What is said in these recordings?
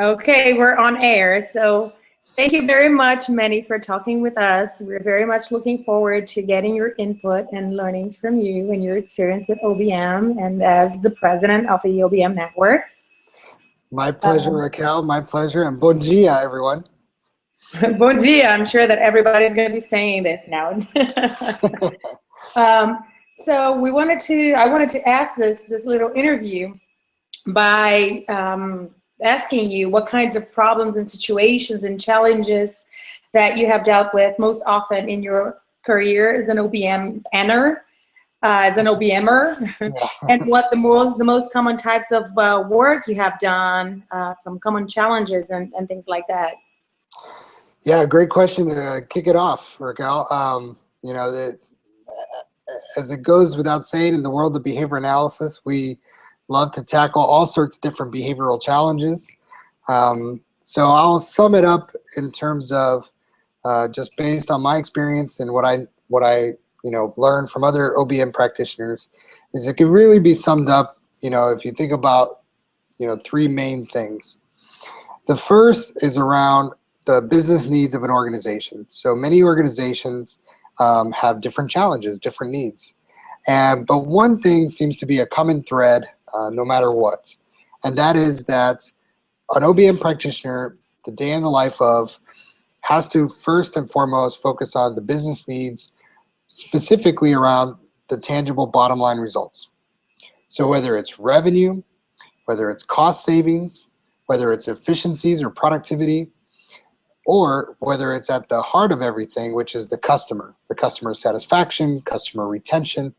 Okay, we're on air. So thank you very much, Manny, for talking with us. We're very much looking forward to getting your input and learnings from you and your experience with OBM and as the president of the OBM network. My pleasure, Raquel. My pleasure. And bon dia, everyone. Bon dia. I'm sure that everybody's going to be saying this now. So I wanted to ask this little interview by asking you what kinds of problems and situations and challenges that you have dealt with most often in your career as an OBMer, and what the most common types of work you have done, some common challenges and things like that. Yeah, great question to kick it off, Raquel. As it goes without saying, in the world of behavior analysis, we love to tackle all sorts of different behavioral challenges. So I'll sum it up in terms of just based on my experience and what I learned from other OBM practitioners, is it can really be summed up, if you think about, three main things. The first is around the business needs of an organization. So many organizations have different challenges, different needs. But one thing seems to be a common thread no matter what. And that is that an OBM practitioner, the day in the life of, has to first and foremost focus on the business needs, specifically around the tangible bottom line results. So whether it's revenue, whether it's cost savings, whether it's efficiencies or productivity, or whether it's at the heart of everything, which is the customer satisfaction, customer retention.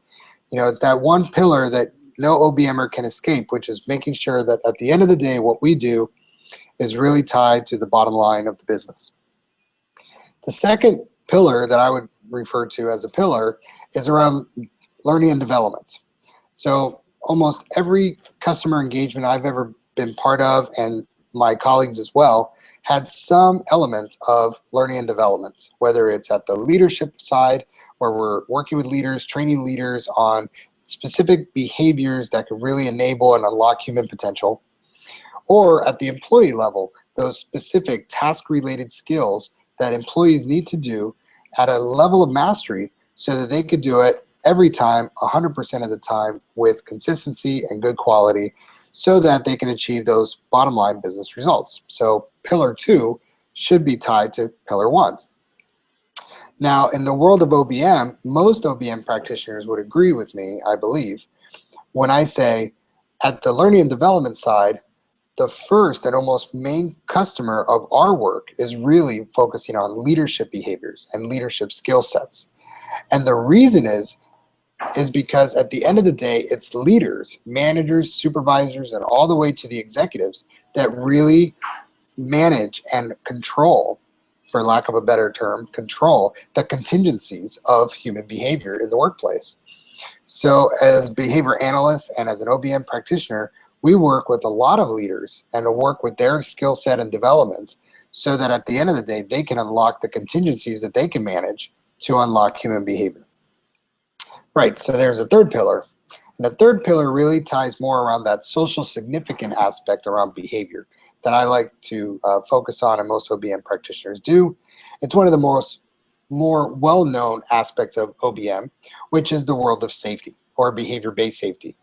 It's that one pillar that no OBMer can escape, which is making sure that at the end of the day, what we do is really tied to the bottom line of the business. The second pillar that I would refer to as a pillar is around learning and development. So almost every customer engagement I've ever been part of, and my colleagues as well, had some element of learning and development, whether it's at the leadership side, where we're working with leaders, training leaders on specific behaviors that can really enable and unlock human potential, or at the employee level, those specific task-related skills that employees need to do at a level of mastery so that they could do it every time, 100% of the time, with consistency and good quality, so that they can achieve those bottom line business results. So pillar 2 should be tied to pillar 1. Now, in the world of OBM, most OBM practitioners would agree with me, I believe, when I say at the learning and development side, the first and almost main customer of our work is really focusing on leadership behaviors and leadership skill sets. And the reason is because at the end of the day, it's leaders, managers, supervisors, and all the way to the executives that really manage and control, for lack of a better term, control the contingencies of human behavior in the workplace. So as behavior analysts and as an OBM practitioner, we work with a lot of leaders and to work with their skill set and development so that at the end of the day, they can unlock the contingencies that they can manage to unlock human behavior. Right, so there's a third pillar. And the third pillar really ties more around that social significant aspect around behavior that I like to focus on, and most OBM practitioners do. It's one of the more well-known aspects of OBM, which is the world of safety or behavior-based safety.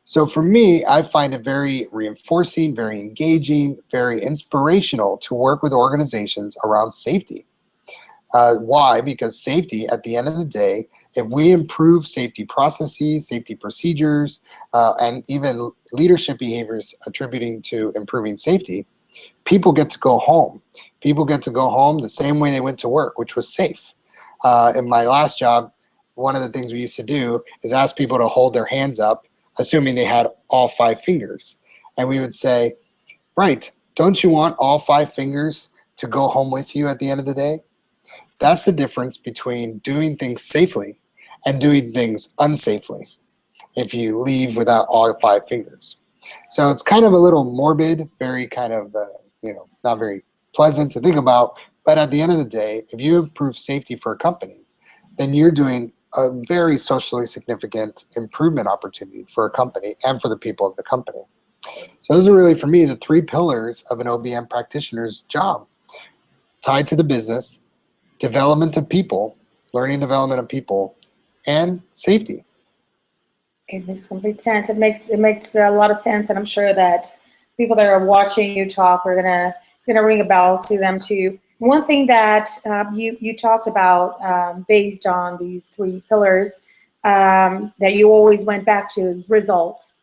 So for me, I find it very reinforcing, very engaging, very inspirational to work with organizations around safety. Why? Because safety, at the end of the day, if we improve safety processes, safety procedures, and even leadership behaviors attributing to improving safety, people get to go home. People get to go home the same way they went to work, which was safe. In my last job, one of the things we used to do is ask people to hold their hands up, assuming they had all 5 fingers. And we would say, right, don't you want all 5 fingers to go home with you at the end of the day? That's the difference between doing things safely and doing things unsafely if you leave without all 5 fingers. So it's kind of a little morbid, very kind of, not very pleasant to think about. But at the end of the day, if you improve safety for a company, then you're doing a very socially significant improvement opportunity for a company and for the people of the company. So those are really, for me, the three pillars of an OBM practitioner's job: tied to the business, development of people, learning and development of people, and safety. It makes complete sense. It makes a lot of sense, and I'm sure that people that are watching you talk it's gonna ring a bell to them too. One thing that you talked about based on these three pillars that you always went back to, results.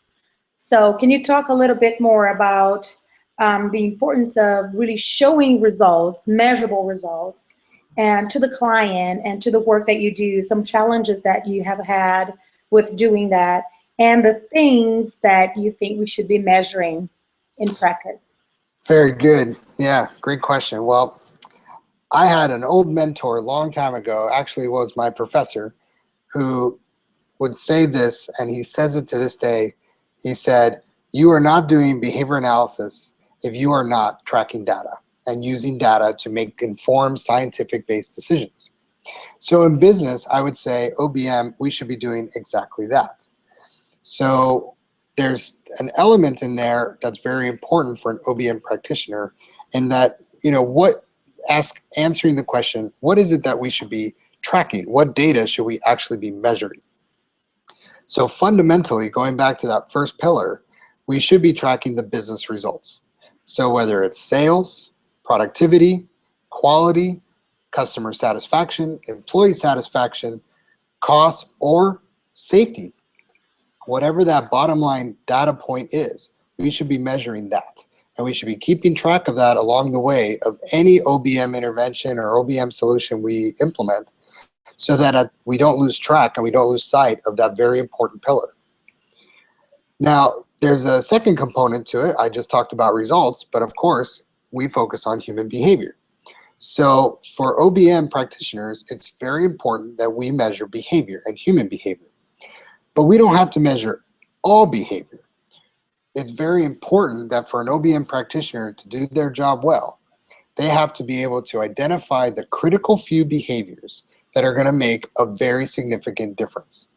So can you talk a little bit more about the importance of really showing results, measurable results, and to the client and to the work that you do, some challenges that you have had with doing that, and the things that you think we should be measuring in practice? Very good. Yeah, great question. Well, I had an old mentor a long time ago, actually was my professor, who would say this, and he says it to this day. He said, "You are not doing behavior analysis if you are not tracking data and using data to make informed, scientific-based decisions." So in business, I would say OBM, we should be doing exactly that. So there's an element in there that's very important for an OBM practitioner, in that, answering the question, what is it that we should be tracking? What data should we actually be measuring? So fundamentally, going back to that first pillar, we should be tracking the business results. So whether it's sales, productivity, quality, customer satisfaction, employee satisfaction, cost, or safety, whatever that bottom line data point is, we should be measuring that. And we should be keeping track of that along the way of any OBM intervention or OBM solution we implement, so that we don't lose track and we don't lose sight of that very important pillar. Now, there's a second component to it. I just talked about results, but of course, we focus on human behavior. So for OBM practitioners, it's very important that we measure behavior and human behavior. But we don't have to measure all behavior. It's very important that for an OBM practitioner to do their job well, they have to be able to identify the critical few behaviors that are going to make a very significant difference.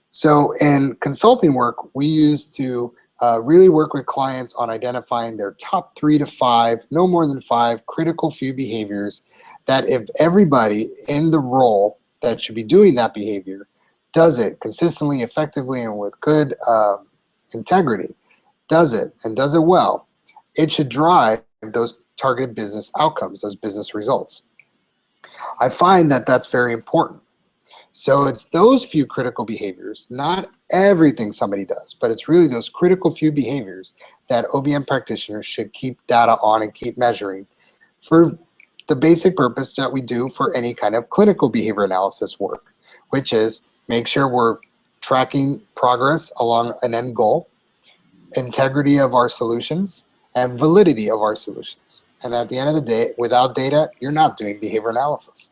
So in consulting work, we used to really work with clients on identifying their top 3 to 5, no more than 5 critical few behaviors that if everybody in the role that should be doing that behavior does it consistently, effectively, and with good integrity, does it well, it should drive those targeted business outcomes, those business results. I find that that's very important. So it's those few critical behaviors, not everything somebody does, but it's really those critical few behaviors that OBM practitioners should keep data on and keep measuring for the basic purpose that we do for any kind of clinical behavior analysis work, which is make sure we're tracking progress along an end goal, integrity of our solutions, and validity of our solutions. And at the end of the day, without data, you're not doing behavior analysis.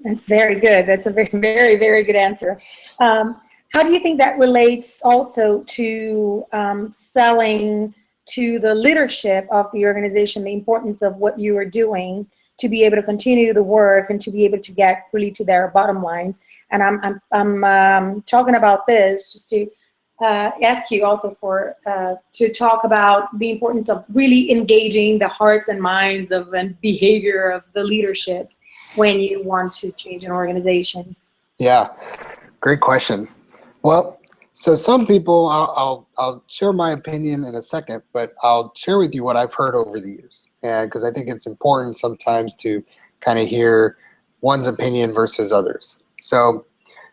That's very good. That's a very, very, very good answer. How do you think that relates also to selling to the leadership of the organization, the importance of what you are doing to be able to continue the work and to be able to get really to their bottom lines? And I'm talking about this just to ask you also to talk about the importance of really engaging the hearts and minds of and behavior of the leadership when you want to change an organization. Yeah, great question. Well, so some people, I'll share my opinion in a second, but I'll share with you what I've heard over the years, and because I think it's important sometimes to kind of hear one's opinion versus others. So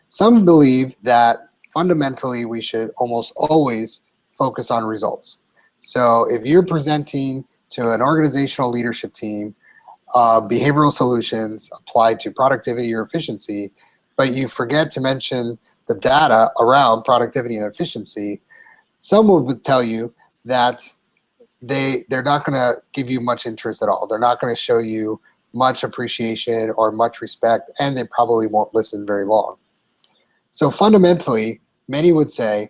some believe that fundamentally we should almost always focus on results. So if you're presenting to an organizational leadership team behavioral solutions applied to productivity or efficiency, but you forget to mention the data around productivity and efficiency, someone would tell you that they're not going to give you much interest at all. They're not going to show you much appreciation or much respect, and they probably won't listen very long. So fundamentally, many would say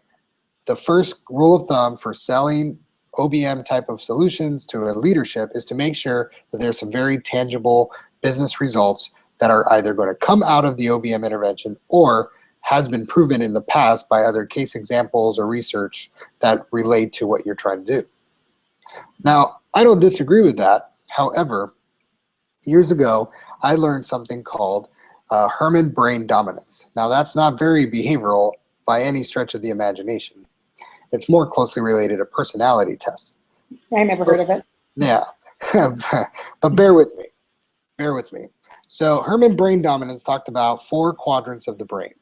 the first rule of thumb for selling OBM type of solutions to a leadership is to make sure that there's some very tangible business results that are either going to come out of the OBM intervention or has been proven in the past by other case examples or research that relate to what you're trying to do. Now, I don't disagree with that. However, years ago, I learned something called Herrmann brain dominance. Now, that's not very behavioral by any stretch of the imagination. It's more closely related to personality tests. I never heard of it. Yeah, but bear with me. Bear with me. So Herrmann brain dominance talked about 4 quadrants of the brain.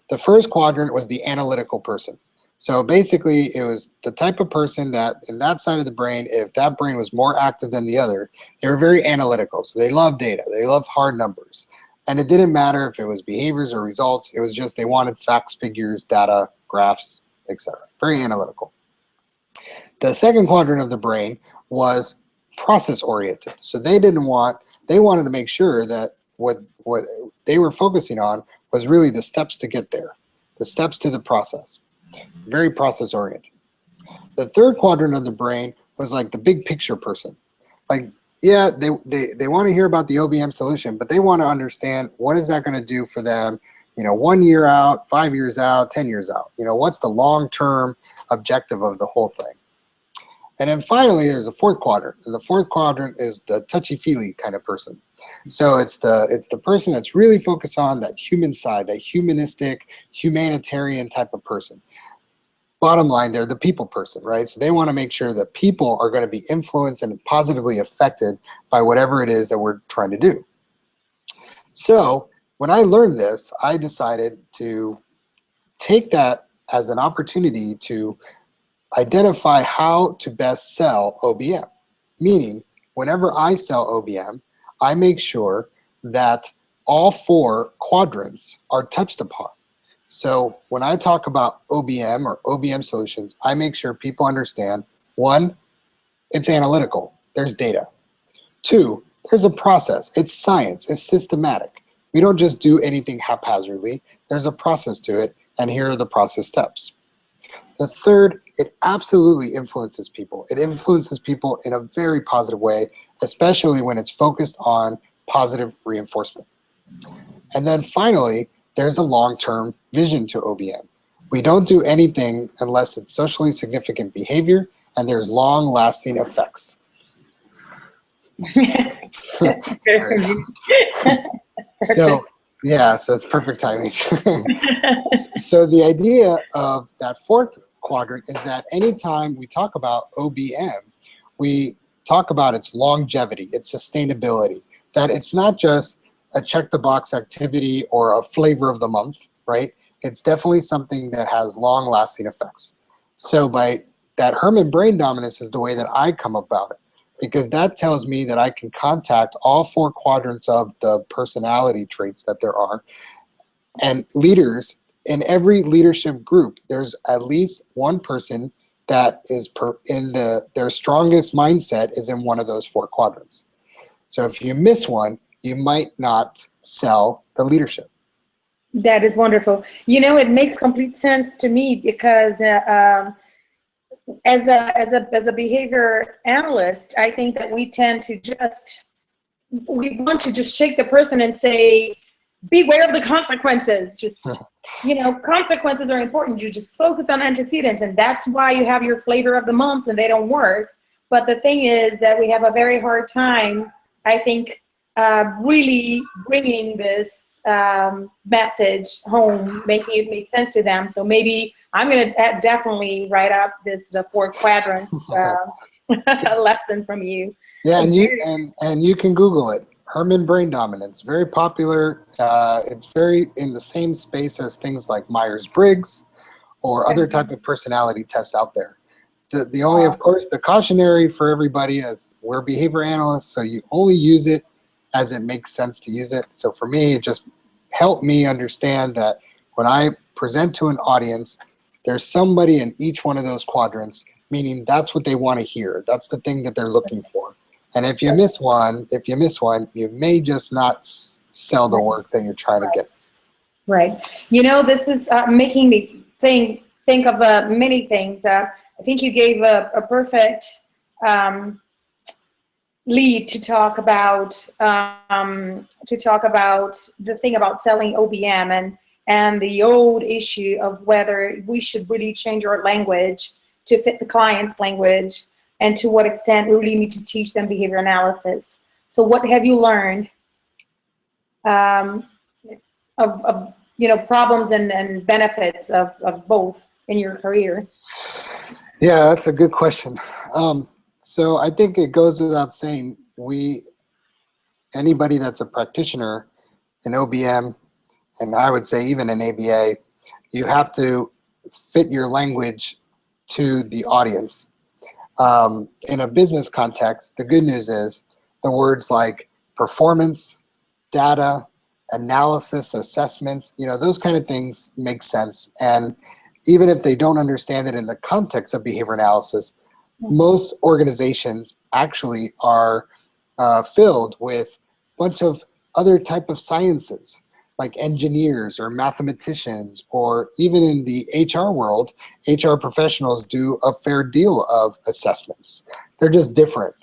The first quadrant was the analytical person. So basically, it was the type of person that in that side of the brain, if that brain was more active than the other, they were very analytical. So they loved data. They loved hard numbers. And it didn't matter if it was behaviors or results. It was just they wanted facts, figures, data, graphs, etc. Very analytical. The second quadrant of the brain was process-oriented. So they wanted to make sure that what they were focusing on was really the steps to get there, the steps to the process. Very process-oriented. The third quadrant of the brain was like the big picture person. Like, yeah, they want to hear about the OBM solution, but they want to understand what is that going to do for them, 1 year out, 5 years out, 10 years out. What's the long-term objective of the whole thing? And then finally, there's a fourth quadrant, and the fourth quadrant is the touchy-feely kind of person. So it's the person that's really focused on that human side, that humanistic, humanitarian type of person. Bottom line, they're the people person, right? So they want to make sure that people are going to be influenced and positively affected by whatever it is that we're trying to do. So when I learned this, I decided to take that as an opportunity to identify how to best sell OBM. Meaning, whenever I sell OBM, I make sure that all 4 quadrants are touched upon. So when I talk about OBM or OBM solutions, I make sure people understand, 1, it's analytical, there's data. 2, there's a process, it's science, it's systematic. We don't just do anything haphazardly, there's a process to it, and here are the process steps. The third, it absolutely influences people. It influences people in a very positive way, especially when it's focused on positive reinforcement. And then finally, there's a long-term vision to OBM. We don't do anything unless it's socially significant behavior and there's long-lasting effects. So it's perfect timing. So the idea of that fourth quadrant is that anytime we talk about OBM, we talk about its longevity, its sustainability, that it's not just a check-the-box activity or a flavor of the month, right? It's definitely something that has long-lasting effects. So by that Herrmann brain dominance is the way that I come about it, because that tells me that I can contact all 4 quadrants of the personality traits that there are. And leaders, in every leadership group, there's at least one person that is their strongest mindset is in one of those 4 quadrants. So if you miss one, you might not sell the leadership. That is wonderful. It makes complete sense to me because as a behavior analyst, I think that we tend to we want to just shake the person and say, beware of the consequences. Consequences are important. You just focus on antecedents, and that's why you have your flavor of the months and they don't work. But the thing is that we have a very hard time, I think, really bringing this message home, making it make sense to them. So maybe I'm going to definitely write up the 4 quadrants lesson from you. Yeah, and you can Google it. Herrmann brain dominance, very popular. It's very in the same space as things like Myers-Briggs or other type of personality tests out there. The only, of course, the cautionary for everybody is we're behavior analysts, so you only use it as it makes sense to use it. So for me, it just helped me understand that when I present to an audience, there's somebody in each one of those quadrants, meaning that's what they want to hear. That's the thing that they're looking for. And if you miss one, you may just not sell the work that you're trying to get. Right. This is making me think of many things. I think you gave a perfect lead to talk about the thing about selling OBM, and the old issue of whether we should really change our language to fit the client's language, and to what extent we really need to teach them behavior analysis. So what have you learned of problems and benefits of both in your career? Yeah, that's a good question. So I think it goes without saying, anybody that's a practitioner in OBM, and I would say even in ABA, you have to fit your language to the audience. In a business context, the good news is the words like performance, data, analysis, assessment, those kind of things make sense. And even if they don't understand it in the context of behavior analysis, most organizations actually are filled with a bunch of other type of sciences, like engineers or mathematicians, or even in the HR world, HR professionals do a fair deal of assessments. They're just different.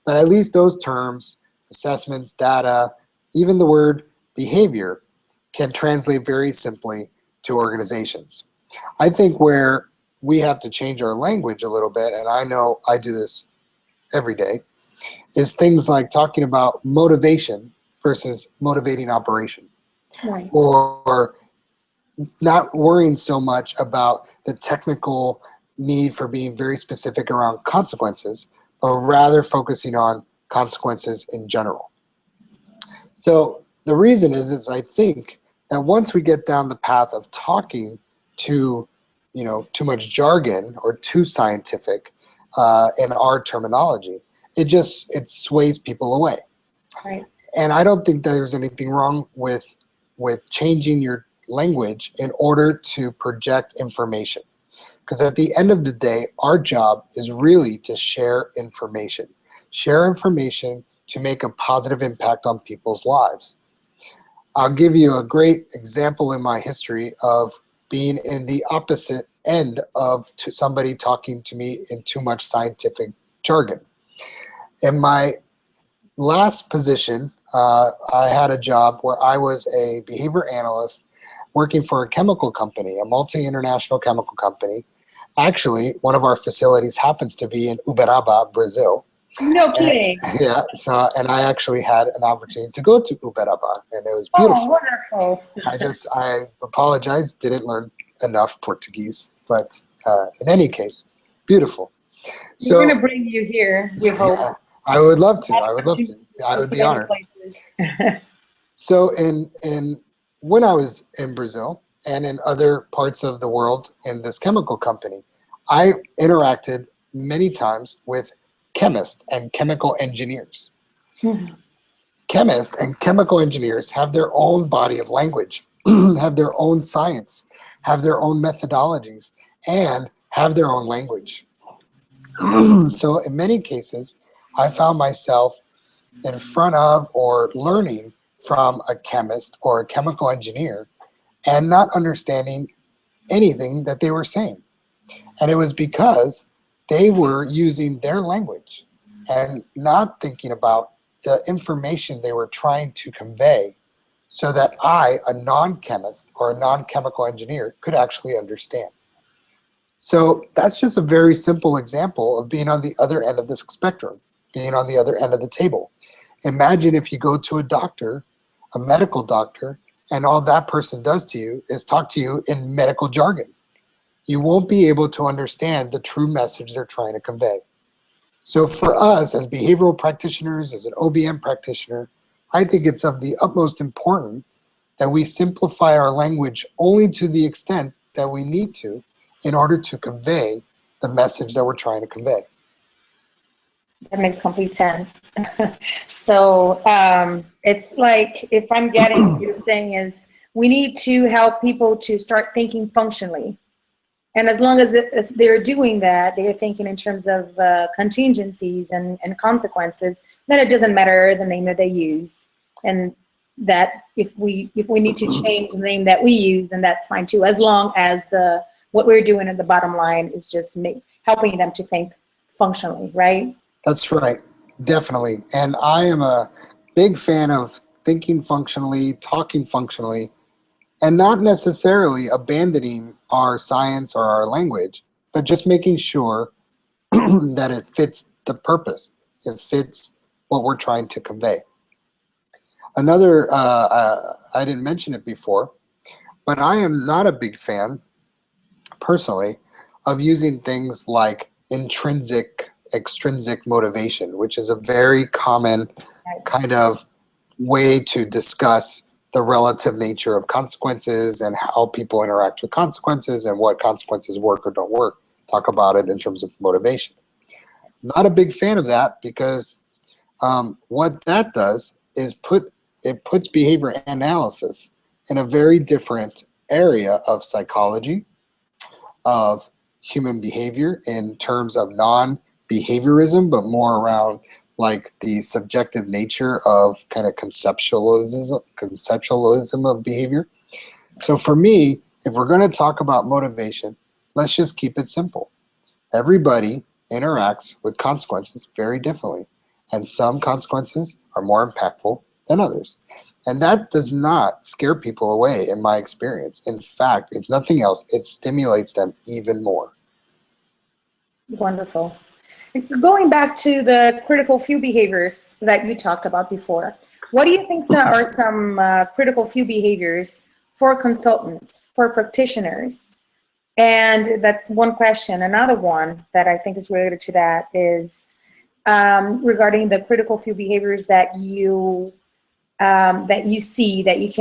But at least those terms, assessments, data, even the word behavior, can translate very simply to organizations. I think where we have to change our language a little bit, and I know I do this every day, is things like talking about motivation versus motivating operation. Right. Or not worrying so much about the technical need for being very specific around consequences, but rather focusing on consequences in general. So the reason is I think that once we get down the path of talking to, too much jargon or too scientific in our terminology, it sways people away. Right. And I don't think there's anything wrong with changing your language in order to project information. Because at the end of the day, our job is really to share information. Share information to make a positive impact on people's lives. I'll give you a great example in my history of being in the opposite end of somebody talking to me in too much scientific jargon. In my last position, I had a job where I was a behavior analyst working for a chemical company, a multi-international chemical company. Actually, one of our facilities happens to be in Uberaba, Brazil. No kidding. And I actually had an opportunity to go to Uberaba, and it was beautiful. Oh, wonderful. I apologize, didn't learn enough Portuguese, but in any case, beautiful. So we're going to bring you here, we hope. Yeah, I would love to. I would be honored. So when I was in Brazil and in other parts of the world in this chemical company, I interacted many times with chemists and chemical engineers. Mm-hmm. Chemists and chemical engineers have their own body of language, have their own science, have their own methodologies, and have their own language. So in many cases, I found myself in front of or learning from a chemist or a chemical engineer and not understanding anything that they were saying. And it was because they were using their language and not thinking about the information they were trying to convey so that I, a non-chemist or a non-chemical engineer, could actually understand. So that's just a very simple example of being on the other end of the spectrum, being on the other end of the table. Imagine if you go to a doctor, a medical doctor, and all that person does to you is talk to you in medical jargon. You won't be able to understand the true message they're trying to convey. So for us as behavioral practitioners, as an OBM practitioner, I think it's of the utmost importance that we simplify our language only to the extent that we need to in order to convey the message that we're trying to convey. That makes complete sense. So it's like, if I'm getting what you're saying is, we need to help people to start thinking functionally. And as long as they're doing that, they're thinking in terms of contingencies and consequences, then it doesn't matter the name that they use. And that if we need to change the name that we use, then that's fine too, as long as what we're doing at the bottom line is just helping them to think functionally, right? That's right, definitely. And I am a big fan of thinking functionally, talking functionally, and not necessarily abandoning our science or our language, but just making sure that it fits the purpose. It fits what we're trying to convey. Another, I didn't mention it before, but I am not a big fan, personally, of using things like intrinsic, extrinsic motivation, which is a very common kind of way to discuss the relative nature of consequences and how people interact with consequences and what consequences work or don't work. Talk about it in terms of motivation. Not a big fan of that, because what that does is it puts behavior analysis in a very different area of psychology, of human behavior, in terms of non-behaviorism, but more around like the subjective nature of kind of conceptualism of behavior. So for me, if we're going to talk about motivation, let's just keep it simple. Everybody interacts with consequences very differently, and some consequences are more impactful than others. And that does not scare people away, in my experience. In fact, if nothing else, it stimulates them even more. Wonderful. Going back to the critical few behaviors that you talked about before, what do you think are some critical few behaviors for consultants, for practitioners? And that's one question. Another one that I think is related to that is regarding the critical few behaviors that you see, that you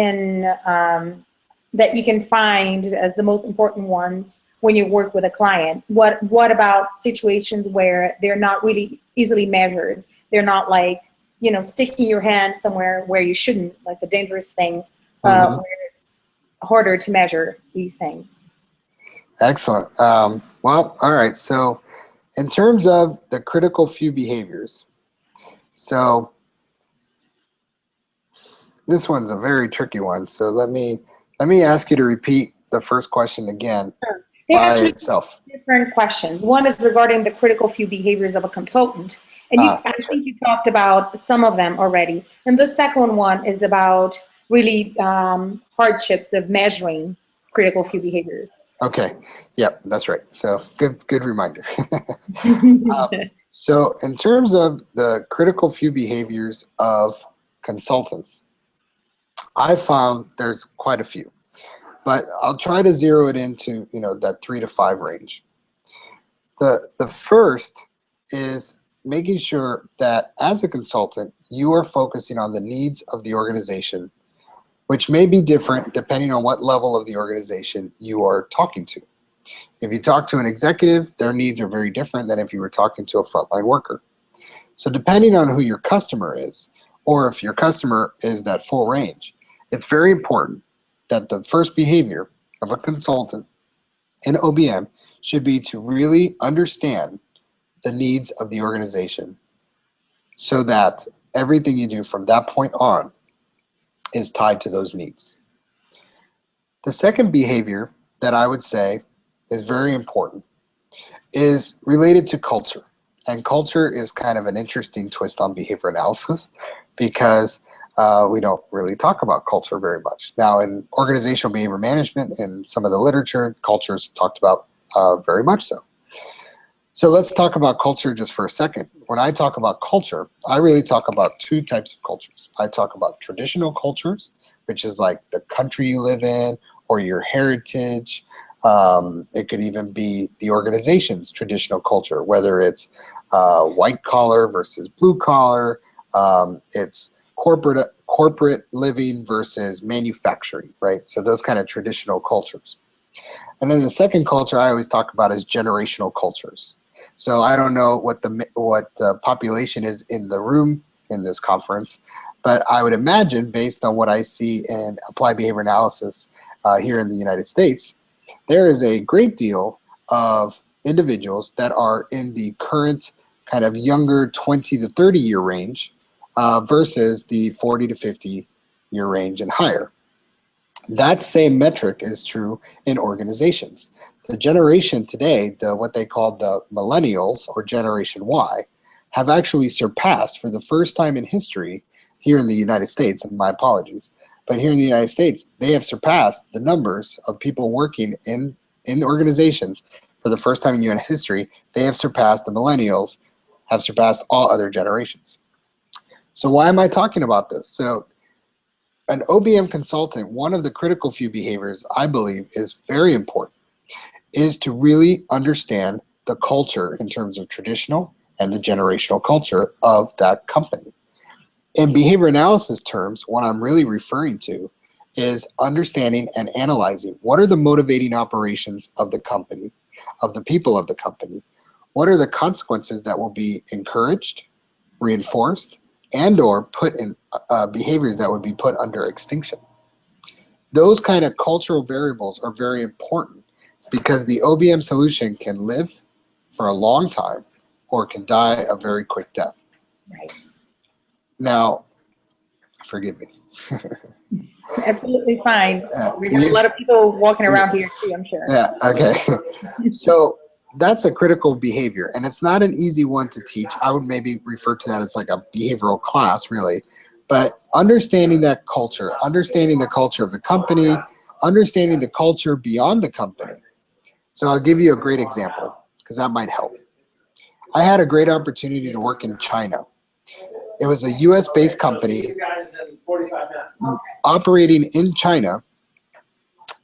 can find as the most important ones when you work with a client. What about situations where they're not really easily measured? They're not like, you know, sticking your hand somewhere where you shouldn't, like a dangerous thing, where it's harder to measure these things. Excellent. Well, all right. So in terms of the critical few behaviors, so this one's a very tricky one. So let me ask you to repeat the first question again. Sure. By itself. Different questions. One is regarding the critical few behaviors of a consultant. And I think you talked about some of them already. And the second one is about really hardships of measuring critical few behaviors. Okay. Yep, that's right. So good reminder. So in terms of the critical few behaviors of consultants, I found there's quite a few. But I'll try to zero it into, you know, that 3 to 5 range. The first is making sure that as a consultant, you are focusing on the needs of the organization, which may be different depending on what level of the organization you are talking to. If you talk to an executive, their needs are very different than if you were talking to a frontline worker. So depending on who your customer is, or if your customer is that full range, it's very important that the first behavior of a consultant in OBM should be to really understand the needs of the organization, so that everything you do from that point on is tied to those needs. The second behavior that I would say is very important is related to culture. And culture is kind of an interesting twist on behavior analysis, because we don't really talk about culture very much. Now, in organizational behavior management and some of the literature, culture is talked about very much so. So let's talk about culture just for a second. When I talk about culture, I really talk about 2 types of cultures. I talk about traditional cultures, which is like the country you live in or your heritage. It could even be the organization's traditional culture, whether it's white collar versus blue collar, it's corporate living versus manufacturing, right? So those kind of traditional cultures. And then the second culture I always talk about is generational cultures. So I don't know what the population is in the room in this conference, but I would imagine, based on what I see in applied behavior analysis here in the United States, there is a great deal of individuals that are in the current kind of younger 20 to 30 year range versus the 40 to 50 year range and higher. That same metric is true in organizations. The generation today, what they call the millennials or Generation Y, have actually surpassed, for the first time in history here in the United States, and my apologies, But here in the United States, they have surpassed the numbers of people working in organizations for the first time in UN history. They have surpassed, the millennials have surpassed all other generations. So why am I talking about this? So an OBM consultant, one of the critical few behaviors I believe is very important is to really understand the culture in terms of traditional and the generational culture of that company. In behavior analysis terms, what I'm really referring to is understanding and analyzing what are the motivating operations of the company, of the people of the company. What are the consequences that will be encouraged, reinforced, and or put in behaviors that would be put under extinction. Those kind of cultural variables are very important because the OBM solution can live for a long time or can die a very quick death. Right. Now, forgive me. Absolutely fine. We have a lot of people walking around here too, I'm sure. Yeah, okay. So that's a critical behavior, and it's not an easy one to teach. I would maybe refer to that as like a behavioral class, really. But understanding that culture, understanding the culture of the company, understanding the culture beyond the company. So I'll give you a great example, because that might help. I had a great opportunity to work in China. It was a US-based company operating in China,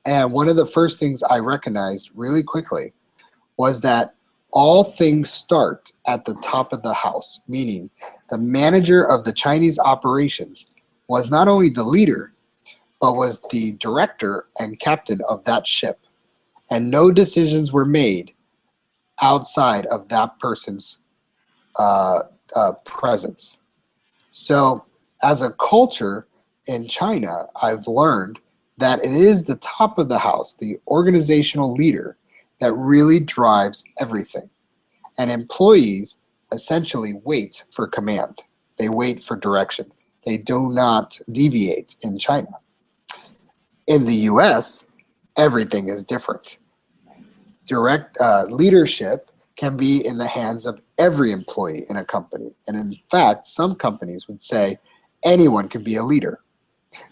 and one of the first things I recognized really quickly was that all things start at the top of the house, meaning the manager of the Chinese operations was not only the leader, but was the director and captain of that ship. And no decisions were made outside of that person's presence. So as a culture in China, I've learned that it is the top of the house, the organizational leader, that really drives everything. And employees essentially wait for command. They wait for direction. They do not deviate in China. In the US, everything is different. Direct leadership can be in the hands of every employee in a company. And in fact, some companies would say anyone can be a leader.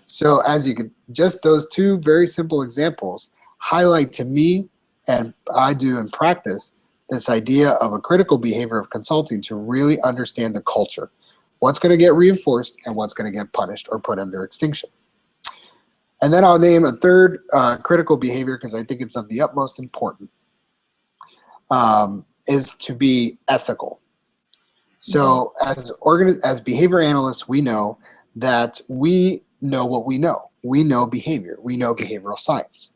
So as you could, just those two very simple examples highlight to me, and I do in practice, this idea of a critical behavior of consulting to really understand the culture. What's going to get reinforced and what's going to get punished or put under extinction. And then I'll name a third critical behavior because I think it's of the utmost importance, is to be ethical. So as behavior analysts, we know that we know what we know. We know behavior. We know behavioral science.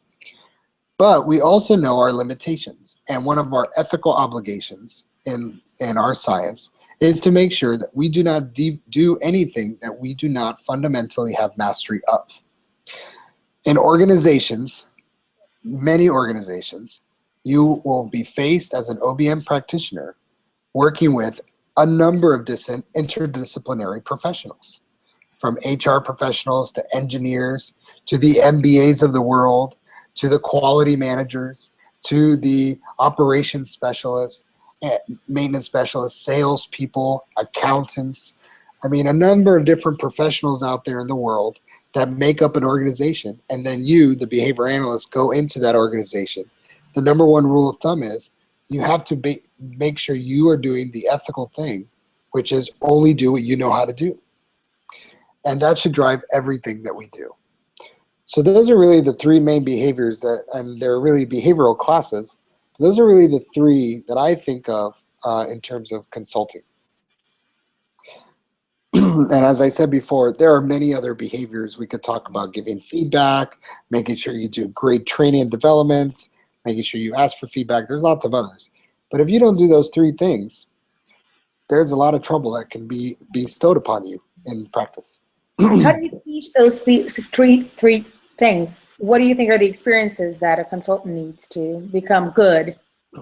But we also know our limitations. And one of our ethical obligations in our science is to make sure that we do not do anything that we do not fundamentally have mastery of. In organizations, many organizations, you will be faced as an OBM practitioner working with a number of interdisciplinary professionals, from HR professionals to engineers, to the MBAs of the world, to the quality managers, to the operations specialists, maintenance specialists, salespeople, accountants. I mean, a number of different professionals out there in the world that make up an organization. And then you, the behavior analyst, go into that organization. The number one rule of thumb is you have to make sure you are doing the ethical thing, which is only do what you know how to do. And that should drive everything that we do. So those are really the three main behaviors and they're really behavioral classes. Those are really the three that I think of in terms of consulting. And as I said before, there are many other behaviors. We could talk about giving feedback, making sure you do great training and development, making sure you ask for feedback. There's lots of others. But if you don't do those three things, there's a lot of trouble that can be bestowed upon you in practice. How do you teach those three things? What do you think are the experiences that a consultant needs to become good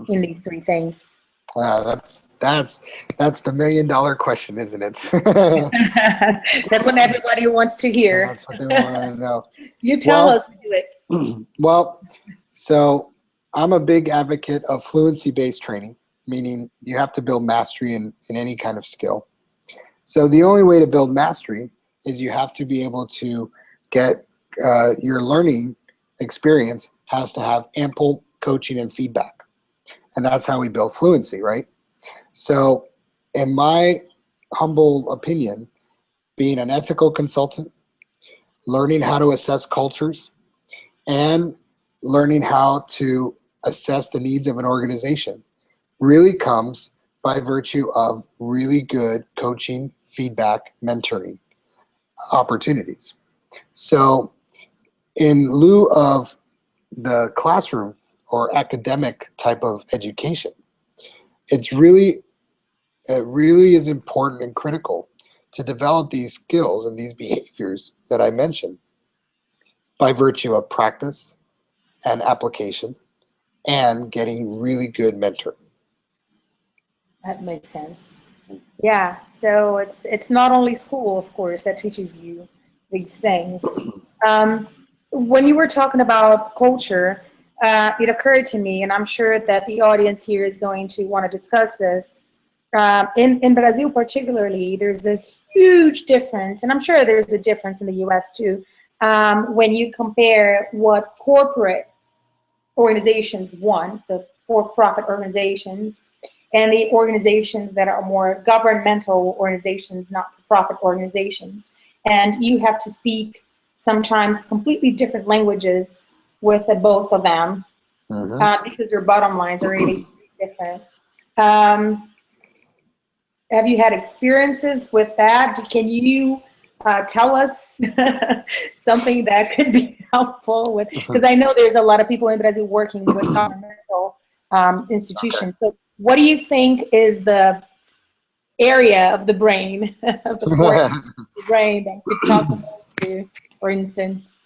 in these three things? That's the $1 million question, isn't it? That's what everybody wants to hear. That's what they want to know. You tell us to do it. Well, so I'm a big advocate of fluency-based training, meaning you have to build mastery in any kind of skill. So the only way to build mastery is you have to be able to get your learning experience has to have ample coaching and feedback. And that's how we build fluency, right? So in my humble opinion, being an ethical consultant, learning how to assess cultures, and learning how to assess the needs of an organization really comes by virtue of really good coaching, feedback, mentoring opportunities. So in lieu of the classroom or academic type of education, it really is important and critical to develop these skills and these behaviors that I mentioned by virtue of practice and application and getting really good mentoring. That makes sense. Yeah, so it's not only school, of course, that teaches you these things. When you were talking about culture, it occurred to me, and I'm sure that the audience here is going to want to discuss this. In Brazil particularly, there's a huge difference, and I'm sure there's a difference in the US too, when you compare what corporate organizations want, the for-profit organizations, and the organizations that are more governmental organizations, not-for-profit organizations. And you have to speak sometimes completely different languages with both of them because your bottom lines are really different. Have you had experiences with that? Can you tell us something that could be helpful with, because I know there's a lot of people in Brazil working with governmental institutions. So what do you think is the area of the brain, of the brain that could talk about to, for instance?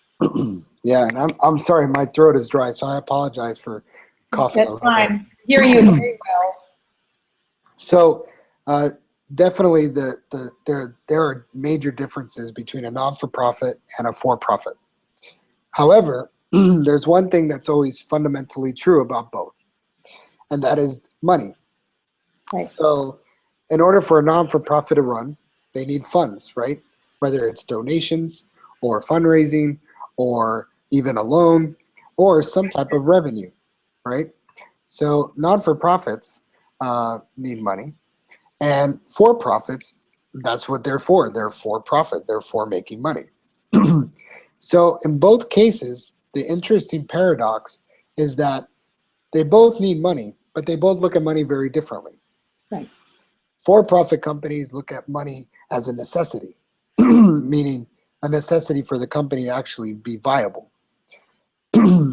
Yeah, and I'm sorry, my throat is dry, so I apologize for coughing a little bit. That's fine. Hear you very well. So definitely there are major differences between a non-for-profit and a for-profit. However, there's one thing that's always fundamentally true about both, and that is money. Right. So in order for a non-for-profit to run, they need funds, right? Whether it's donations or fundraising or even a loan or some type of revenue, right? So non-for-profits need money, and for-profits, that's what they're for. They're for-profit. They're for making money. So in both cases, the interesting paradox is that they both need money, but they both look at money very differently. Right. For-profit companies look at money as a necessity, meaning a necessity for the company to actually be viable.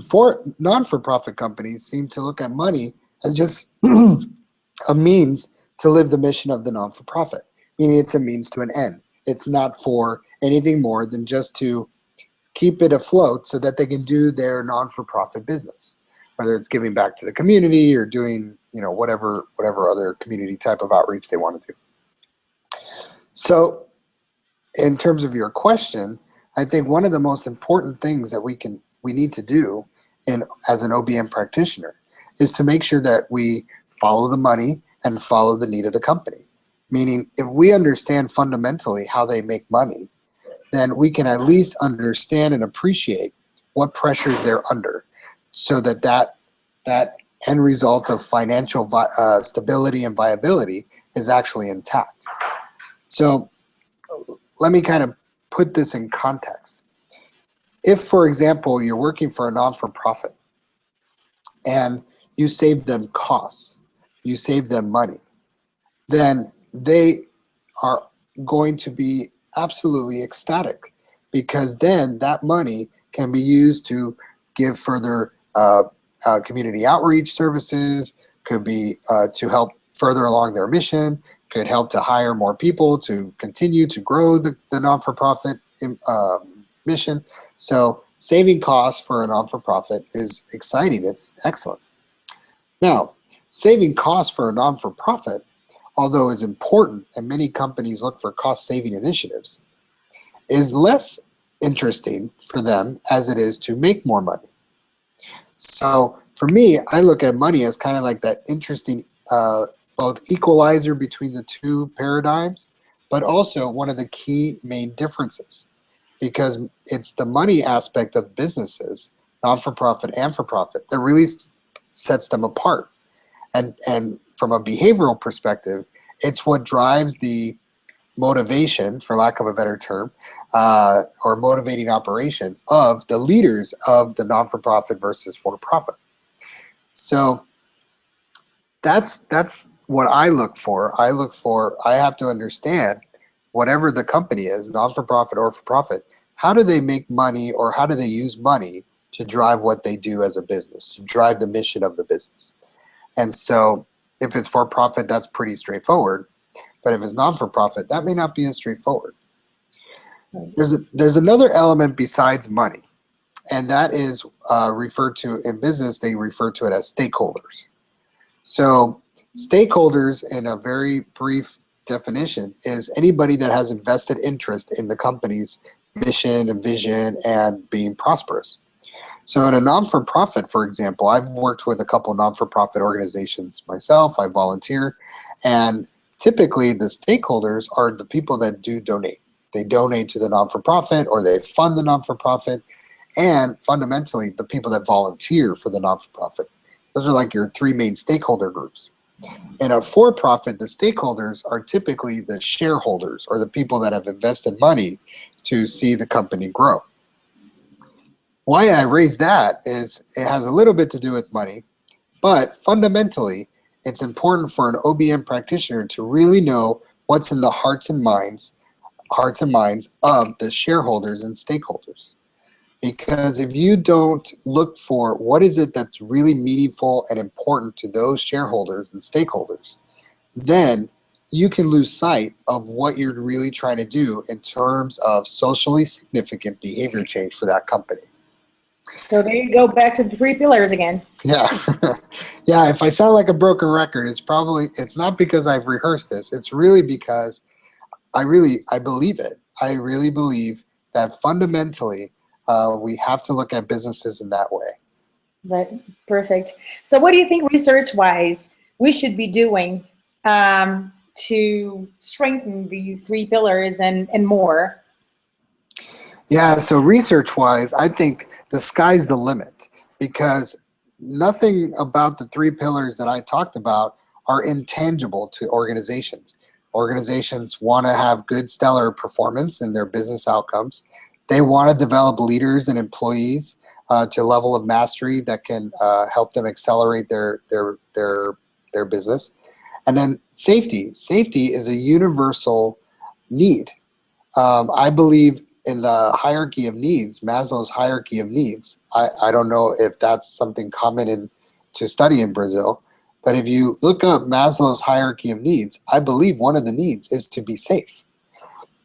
For non-for-profit companies seem to look at money as just a means to live the mission of the non-for-profit, meaning it's a means to an end. It's not for anything more than just to keep it afloat so that they can do their non-for-profit business, whether it's giving back to the community or doing, whatever other community type of outreach they want to do. So in terms of your question, I think one of the most important things that we need to do as an OBM practitioner is to make sure that we follow the money and follow the need of the company. Meaning, if we understand fundamentally how they make money, then we can at least understand and appreciate what pressures they're under, so that end result of financial stability and viability is actually intact. So let me kind of put this in context. If, for example, you're working for a non-for-profit and you save them costs, you save them money, then they are going to be absolutely ecstatic, because then that money can be used to give further community outreach services, could be to help further along their mission, could help to hire more people to continue to grow the non-for-profit mission. So saving costs for a non-for-profit is exciting. It's excellent. Now, saving costs for a non-for-profit, although is important, and many companies look for cost-saving initiatives, is less interesting for them as it is to make more money. So for me, I look at money as kind of like that interesting both equalizer between the two paradigms, but also one of the key main differences. because it's the money aspect of businesses, non-for-profit and for-profit, that really sets them apart. And from a behavioral perspective, it's what drives the motivation, for lack of a better term, or motivating operation of the leaders of the non-for-profit versus for-profit. So that's what I look for. I have to understand, whatever the company is, non-for-profit or for-profit, how do they make money, or how do they use money to drive what they do as a business, to drive the mission of the business. And so if it's for-profit, that's pretty straightforward. But if it's non-for-profit, that may not be as straightforward. There's another element besides money, and that is referred to in business, they refer to it as stakeholders. So stakeholders, in a very brief definition, is anybody that has invested interest in the company's mission and vision and being prosperous. So in a non-for-profit, for example, I've worked with a couple of non-for-profit organizations myself. I volunteer, and typically the stakeholders are the people that do donate. They donate to the non-for-profit, or they fund the non-for-profit, and fundamentally the people that volunteer for the non-for-profit. Those are like your three main stakeholder groups. In a for-profit, the stakeholders are typically the shareholders, or the people that have invested money to see the company grow. Why I raise that is it has a little bit to do with money, but fundamentally it's important for an OBM practitioner to really know what's in the hearts and minds of the shareholders and stakeholders. Because if you don't look for what is it that's really meaningful and important to those shareholders and stakeholders, then you can lose sight of what you're really trying to do in terms of socially significant behavior change for that company. So there you go, back to the three pillars again. Yeah. Yeah, if I sound like a broken record, it's not because I've rehearsed this. It's really because I believe it. I really believe that fundamentally we have to look at businesses in that way. Right. Perfect. So what do you think research-wise we should be doing to strengthen these three pillars and more? Yeah, so research-wise, I think the sky's the limit, because nothing about the three pillars that I talked about are intangible to organizations. Organizations want to have good, stellar performance in their business outcomes. They want to develop leaders and employees to a level of mastery that can help them accelerate their business. And then safety. Safety is a universal need. I believe in the hierarchy of needs, Maslow's hierarchy of needs. I don't know if that's something common to study in Brazil, but if you look up Maslow's hierarchy of needs, I believe one of the needs is to be safe.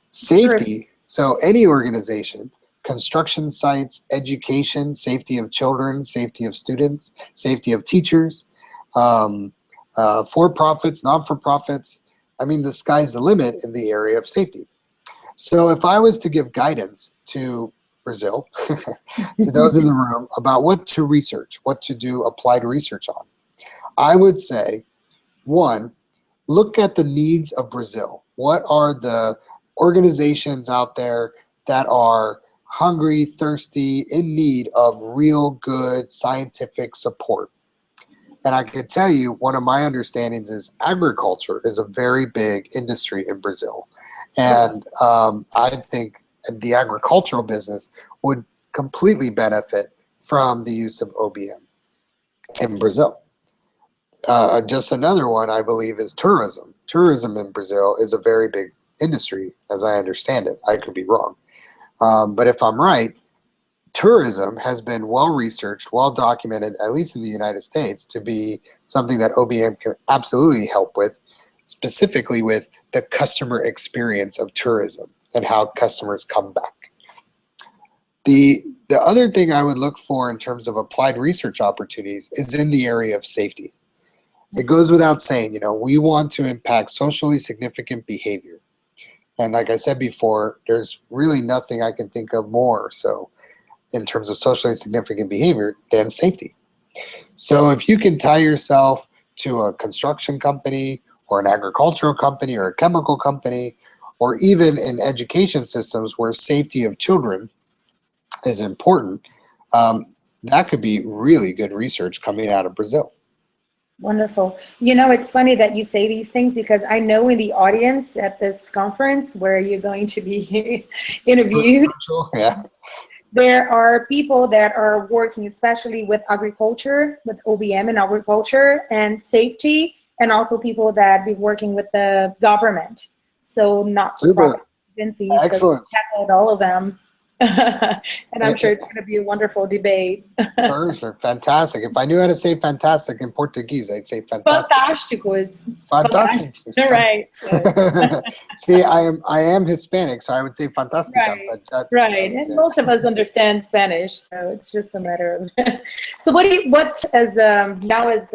Safety, so any organization, construction sites, education, safety of children, safety of students, safety of teachers, for-profits, non-for-profits, I mean, the sky's the limit in the area of safety. So if I was to give guidance to Brazil, to those in the room, about what to research, what to do applied research on, I would say, one, look at the needs of Brazil. What are the organizations out there that are hungry, thirsty, in need of real good scientific support? And I can tell you, one of my understandings is agriculture is a very big industry in Brazil. And I think the agricultural business would completely benefit from the use of OBM in Brazil. Just another one, I believe, is tourism. Tourism in Brazil is a very big industry, as I understand it. I could be wrong. But if I'm right, tourism has been well-researched, well-documented, at least in the United States, to be something that OBM can absolutely help with, specifically with the customer experience of tourism and how customers come back. The other thing I would look for in terms of applied research opportunities is in the area of safety. It goes without saying, we want to impact socially significant behavior. And like I said before, there's really nothing I can think of more so in terms of socially significant behavior than safety. So if you can tie yourself to a construction company or an agricultural company or a chemical company or even in education systems where safety of children is important, that could be really good research coming out of Brazil. Wonderful. You know, it's funny that you say these things because I know in the audience at this conference where you're going to be interviewed, Yeah. there are people that are working especially with agriculture, with OBM and agriculture and safety, and also people that be working with the government. So not for profit agencies. Excellent. So we tackled all of them. And I'm sure it's going to be a wonderful debate. Perfect. Fantastic. If I knew how to say fantastic in Portuguese, I'd say fantastic. Fantástico is Fantastic. Right. See, I am Hispanic, so I would say fantastica. Right. Right. And most of us understand Spanish, so it's just a matter of. So what as now as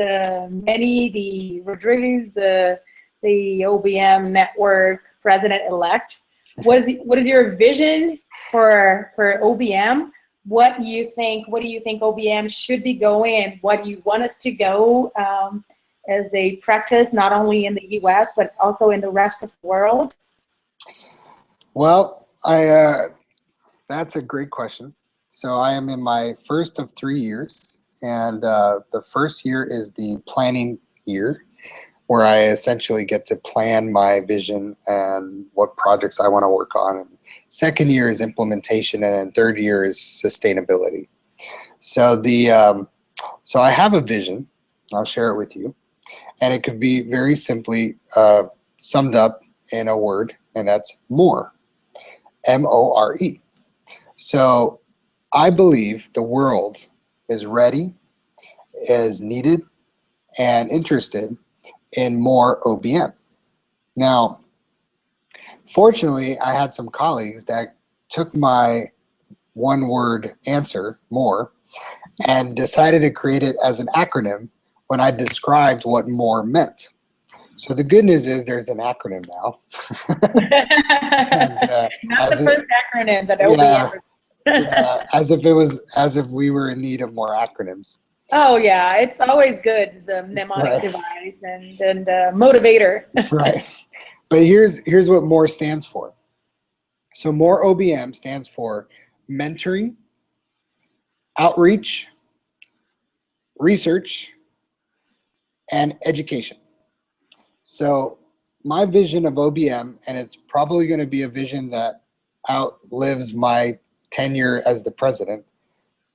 Manny, the Rodriguez, the OBM network president-elect, what is your vision for OBM? What do you think OBM should be going, and what do you want us to go as a practice, not only in the US, but also in the rest of the world? Well, that's a great question. So I am in my first of 3 years, and the first year is the planning year, where I essentially get to plan my vision and what projects I want to work on. And second year is implementation, and then third year is sustainability. So so I have a vision. I'll share it with you, and it could be very simply summed up in a word, and that's more. M-O-R-E. So I believe the world is ready, is needed, and interested in more OBM. Now, fortunately, I had some colleagues that took my one-word answer, more, and decided to create it as an acronym when I described what more meant. So the good news is there's an acronym now. And, not the first acronym that OBM. as if we were in need of more acronyms. Oh yeah, it's always good, the mnemonic device and motivator. Right. But here's what MORE stands for. So MORE OBM stands for mentoring, outreach, research, and education. So my vision of OBM, and it's probably going to be a vision that outlives my tenure as the president,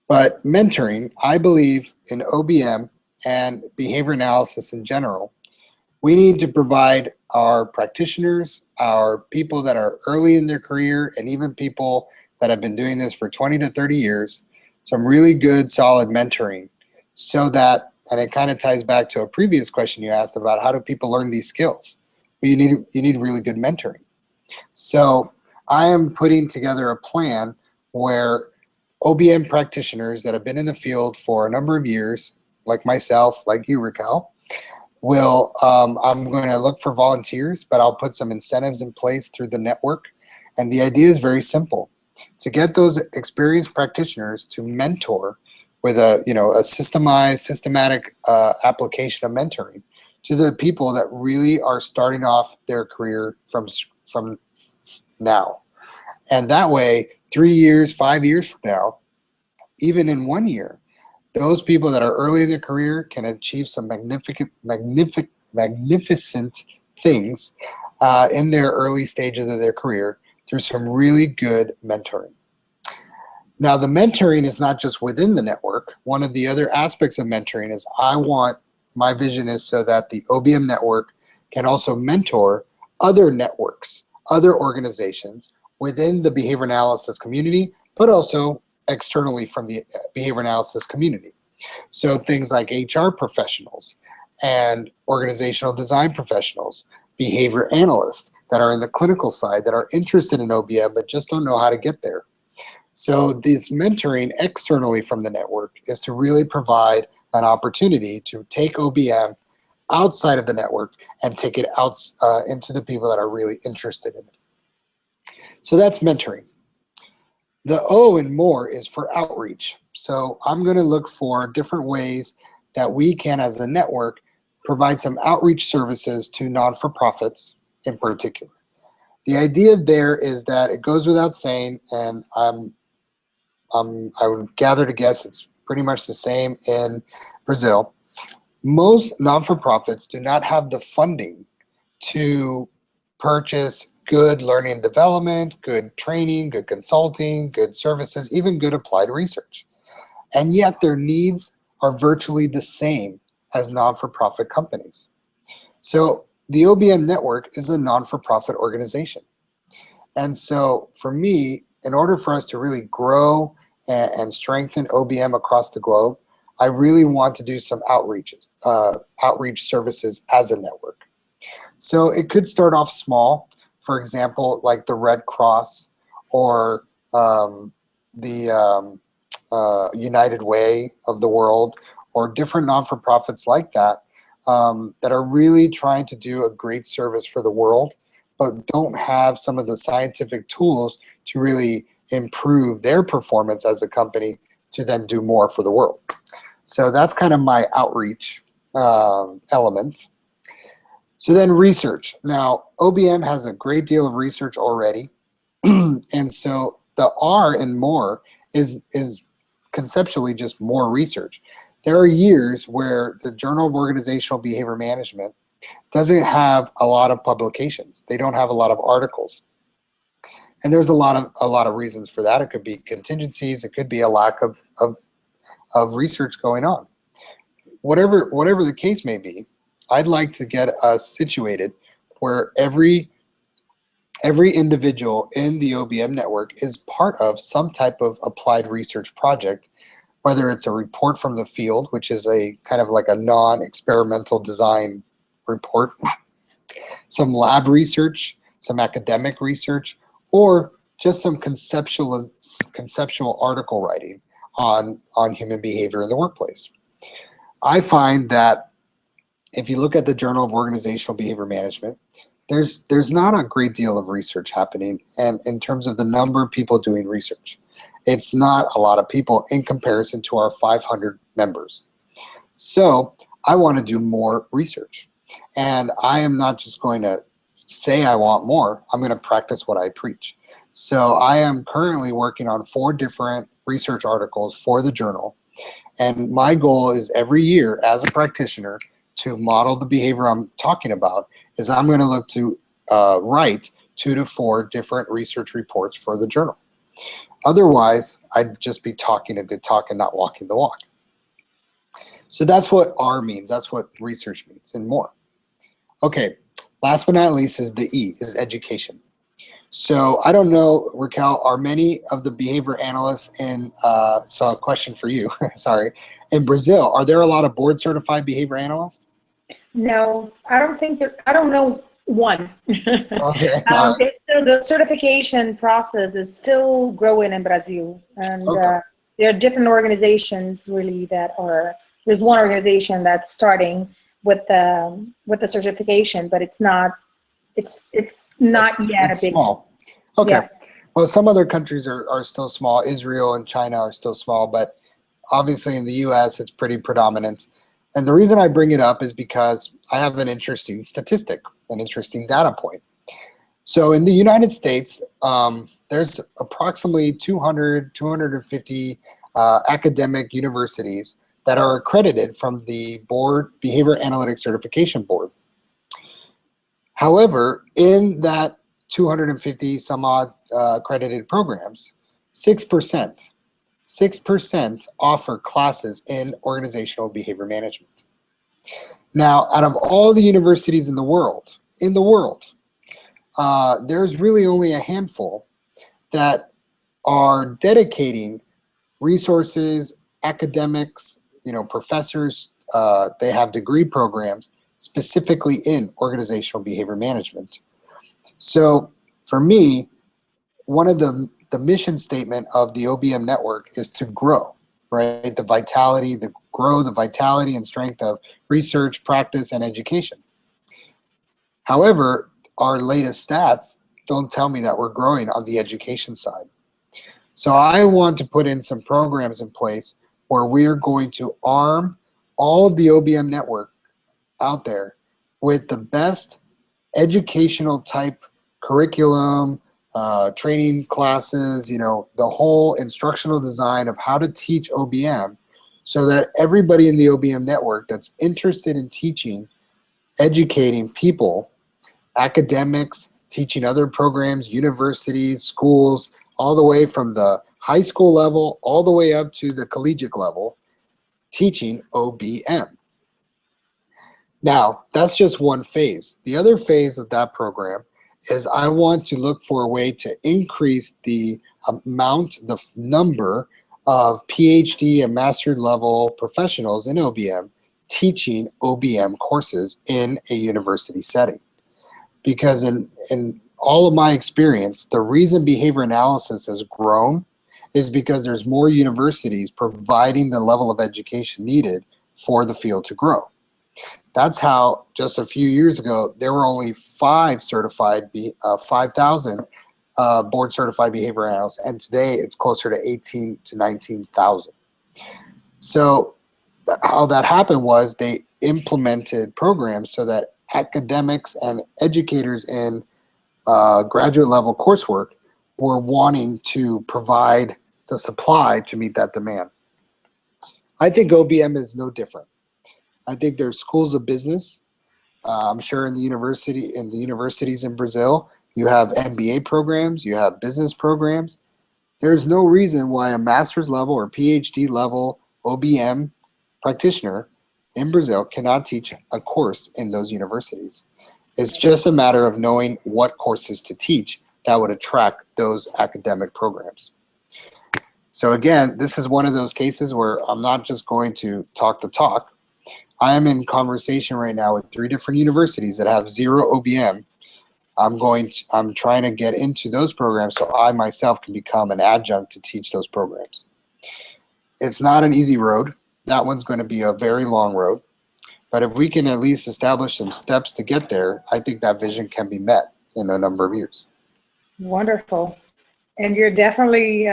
but mentoring, I believe in OBM and behavior analysis in general, we need to provide our practitioners, our people that are early in their career, and even people that have been doing this for 20 to 30 years, some really good, solid mentoring, so that, and it kind of ties back to a previous question you asked about how do people learn these skills? Well, you need really good mentoring. So I am putting together a plan where OBM practitioners that have been in the field for a number of years, like myself, like you, Raquel, will, I'm going to look for volunteers, but I'll put some incentives in place through the network. And the idea is very simple: to get those experienced practitioners to mentor with a systematic application of mentoring to the people that really are starting off their career from now. And that way, 3 years, 5 years from now, even in 1 year, those people that are early in their career can achieve some magnificent things in their early stages of their career through some really good mentoring. Now, the mentoring is not just within the network. One of the other aspects of mentoring is my vision is so that the OBM network can also mentor other networks, other organizations within the behavior analysis community, but also externally from the behavior analysis community. So things like HR professionals and organizational design professionals, behavior analysts that are in the clinical side that are interested in OBM but just don't know how to get there. So this mentoring externally from the network is to really provide an opportunity to take OBM outside of the network and take it out into the people that are really interested in it. So that's mentoring. The O in MORE is for outreach. So I'm going to look for different ways that we can, as a network, provide some outreach services to non-for-profits in particular. The idea there is that it goes without saying, and I would gather to guess it's pretty much the same in Brazil. Most non-for-profits do not have the funding to purchase good learning and development, good training, good consulting, good services, even good applied research. And yet their needs are virtually the same as non-for-profit companies. So the OBM network is a non-for-profit organization. And so for me, in order for us to really grow and strengthen OBM across the globe, I really want to do some outreach services as a network. So it could start off small, for example, like the Red Cross or the United Way of the world, or different non-for-profits like that, that are really trying to do a great service for the world, but don't have some of the scientific tools to really improve their performance as a company to then do more for the world. So that's kind of my outreach element. So then research. Now, OBM has a great deal of research already. And so the R in more is conceptually just more research. There are years where the Journal of Organizational Behavior Management doesn't have a lot of publications. They don't have a lot of articles. And there's a lot of reasons for that. It could be contingencies. It could be a lack of research going on. Whatever the case may be, I'd like to get us situated where every individual in the OBM network is part of some type of applied research project, whether it's a report from the field, which is a kind of like a non-experimental design report, some lab research, some academic research, or just some conceptual article writing on human behavior in the workplace. I find that if you look at the Journal of Organizational Behavior Management, there's not a great deal of research happening, and in terms of the number of people doing research, it's not a lot of people in comparison to our 500 members. So I want to do more research, and I am not just going to say I want more. I'm going to practice what I preach. So I am currently working on 4 different research articles for the journal, and my goal is every year as a practitioner to model the behavior I'm talking about is I'm going to look to write 2 to 4 different research reports for the journal. Otherwise, I'd just be talking a good talk and not walking the walk. So that's what R means. That's what research means and more. Okay, last but not least is the E, is education. So I don't know, Raquel, are many of the behavior analysts in, so a question for you, sorry, in Brazil, are there a lot of board certified behavior analysts? No, I don't think that, I don't know one. Okay. It's still, the certification process is still growing in Brazil. And Okay. there are different organizations really that are, there's one organization that's starting with the certification, but it's not not yet It's a big. small. Okay. Yeah. Well, some other countries are still small. Israel and China are still small, but obviously in the US it's pretty predominant. And the reason I bring it up is because I have an interesting statistic, an interesting data point. So in the United States, there's approximately 200, 250 academic universities that are accredited from the board, Behavior Analytics Certification Board. However, in that 250 some odd accredited programs, 6% offer classes in organizational behavior management. Now, out of all the universities in the world, there's really only a handful that are dedicating resources, academics, professors, they have degree programs specifically in organizational behavior management. So for me, one of the mission statement of the OBM network is to grow, right? Grow the vitality and strength of research, practice, and education. However, our latest stats don't tell me that we're growing on the education side. So I want to put in some programs in place where we're going to arm all of the OBM network out there with the best educational type curriculum, training classes, you know, the whole instructional design of how to teach OBM so that everybody in the OBM network that's interested in teaching, educating people, academics, teaching other programs, universities, schools, all the way from the high school level all the way up to the collegiate level, teaching OBM. Now, that's just one phase. The other phase of that program is I want to look for a way to increase the amount, the number of PhD and master level professionals in OBM teaching OBM courses in a university setting. Because in all of my experience, the reason behavior analysis has grown is because there's more universities providing the level of education needed for the field to grow. That's how just a few years ago, there were only 5,000 board certified behavior analysts, and today it's closer to 18 to 19,000. So how that happened was they implemented programs so that academics and educators in graduate level coursework were wanting to provide the supply to meet that demand. I think OBM is no different. I think there's schools of business. I'm sure in the universities in Brazil, you have MBA programs, you have business programs. There's no reason why a master's level or PhD level OBM practitioner in Brazil cannot teach a course in those universities. It's just a matter of knowing what courses to teach that would attract those academic programs. So again, this is one of those cases where I'm not just going to talk the talk. I am in conversation right now with 3 different universities that have 0 OBM. I'm trying to get into those programs so I myself can become an adjunct to teach those programs. It's not an easy road. That one's going to be a very long road. But if we can at least establish some steps to get there, I think that vision can be met in a number of years. Wonderful. And you're definitely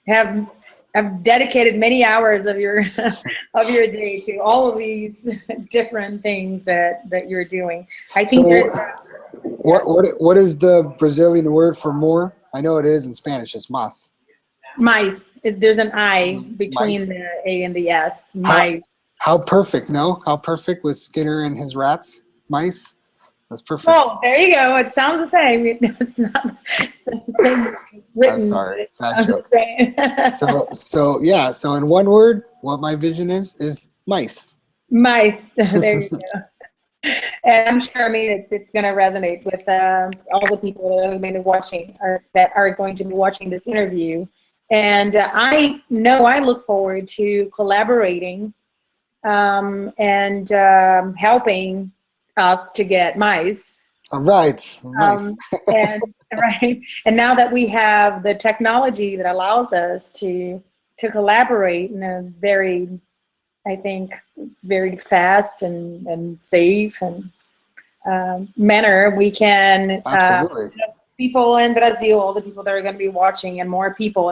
have dedicated many hours of your of your day to all of these different things that you're doing. I think what is the Brazilian word for more? I know it is in Spanish. It's mas. Mice. There's an I between Mice. the A and the S. Mice. How perfect, no? How perfect was Skinner and his rats? Mice? That's perfect. Oh, there you go. It sounds the same. It's not the same written. I'm sorry, bad joke. So in one word, what my vision is mice. Mice. There you go. And I'm sure, I mean, it's going to resonate with all the people that are going to be watching or that are going to be watching this interview. And I know I look forward to collaborating and helping us to get mice. All right. Nice. And now that we have the technology that allows us to collaborate in a very, I think, very fast and safe and manner, we can people in Brazil, all the people that are going to be watching, and more people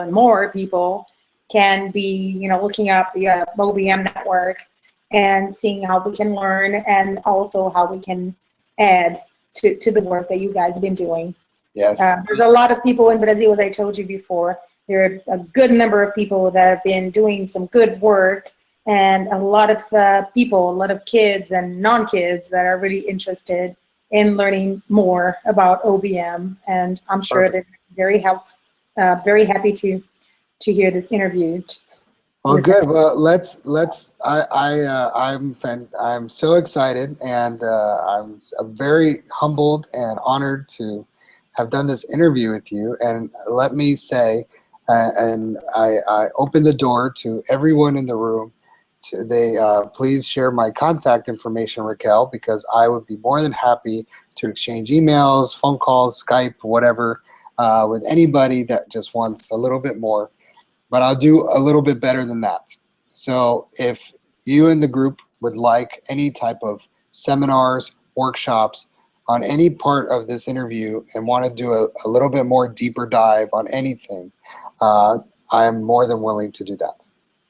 can be, looking up the OBM network and seeing how we can learn and also how we can add to the work that you guys have been doing. Yes. There's a lot of people in Brazil, as I told you before. There are a good number of people that have been doing some good work, and a lot of people, a lot of kids and non-kids that are really interested in learning more about OBM. And I'm sure they're very happy to hear this interview. Well, good. Well, I'm so excited, and I'm very humbled and honored to have done this interview with you. And let me say, and I open the door to everyone in the room. Please share my contact information, Raquel, because I would be more than happy to exchange emails, phone calls, Skype, whatever, with anybody that just wants a little bit more. But I'll do a little bit better than that. So if you and the group would like any type of seminars, workshops on any part of this interview and want to do a little bit more deeper dive on anything, I am more than willing to do that.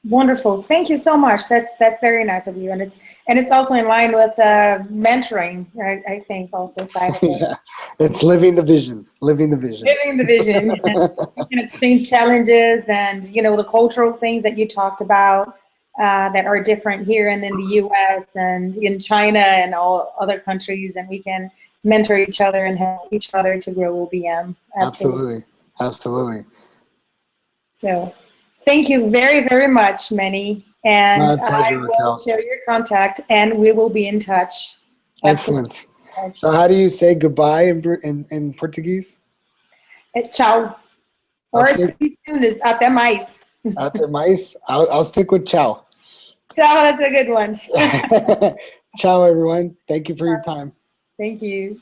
Wonderful. Thank you so much. That's very nice of you, and it's also in line with mentoring. I think also side of it. Yeah, it's living the vision. Living the vision. Living the vision. You can exchange challenges and the cultural things that you talked about that are different here and in the U.S. and in China and all other countries, and we can mentor each other and help each other to grow OBM. Absolutely. Absolutely. So thank you very, very much, Manny. And My I pleasure, will Raquel. share your contact and we will be in touch. Excellent. So how do you say goodbye in Portuguese? Ciao. Or Okay. see you soon is até mais. Até mais. I'll stick with ciao. Ciao, that's a good one. Ciao, everyone. Thank you for your time. Thank you.